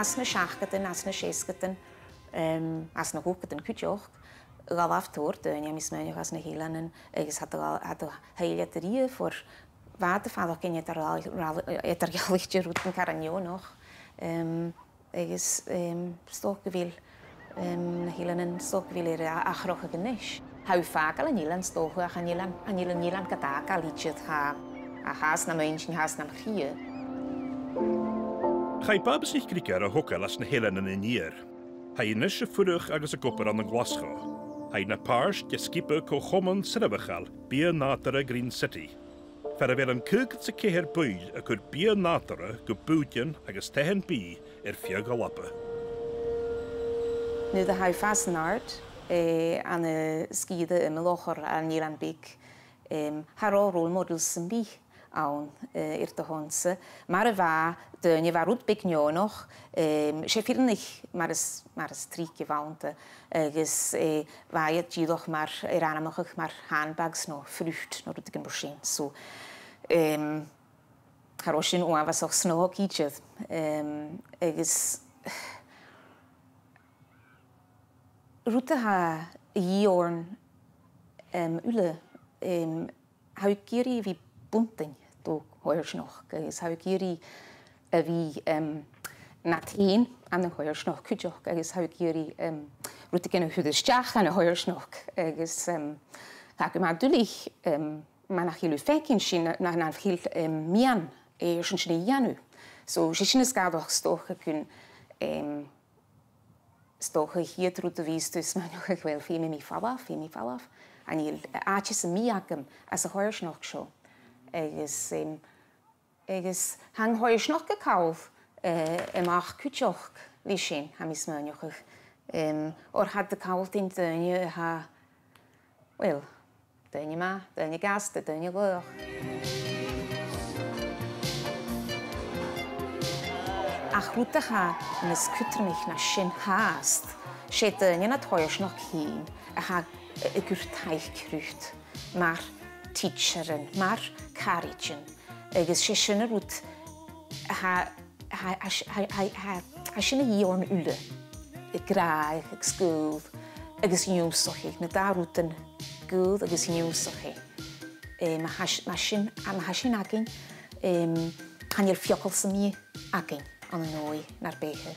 as na seachad as na séascadan, as na húcadan cuideoch, galaf toirt, dhaoine mis meach as na h-Eileanan, agus had a-Eileanan for bhd fadach gin idir rútan caranniónach, agus stoch go bhfuil na h-Eileanan stoch go bhfuil achrocha gnis. How fágal an Eilean stocha an Eilean gadága lítiad a has na menschen has na chiad. Chai bab sich grigar a hocal as na h-Eileanan in ier. Hai nis a furach agus a gopar an glascha. Hai na párs de skipa co chomon Steòrnabhagh bia nátara Green City. Fer a ver an cúgad sa céhir buil a chur bia nátara go búdian agus tehan bí fheadhainn. Nu de hou fasnaard aan de skiede in melocher aan Nederland big. Haar rolmodels een bi aan de Honse. Maar waar de je waarut big nog. Ze vinden niet maar is trieke woonte. Dus waar je die toch maar a-riamh maar handbags nog vrucht nog dat ik een boschin zo. Haar was in oa was ook snow kietje. Dus Rúta ha íorn ule hau giri vi bunting do choimhearsnachd agus hau giri a vi natéin an an choimhearsnachd cuideoch agus hau giri rúta gin chuideteach an a choimhearsnachd agus ha go mar dulich manach hiú fécinn sin nach an bhil mian sin sin dhéanú. So sé sin is gadach stocha chun stocha hier rút a vís dus man nog wel féimi mi fallaf an il áis a miagam as a choimhearsnachd seo agus hang choimhearsnachd go cabh amach cuideoch lí sin ha mis meoch or had de cabh in dhaoine ha well dhaoine ma dhaoine gasta dhaoine goch. Ach rúta ha nes cuireanach na sin háast, sé dhaoine na choimhearsnachd cín a ha gur thaich crucht, mar teacherin, mar carijin, agus sé sinna rút ha sinna íorn ule, I graig, ag sgúd, agus niúsacha, na dá rútan gúd agus niúsacha. Ma sin agin, han fiocal sa mí agin. An an ói na'r beche.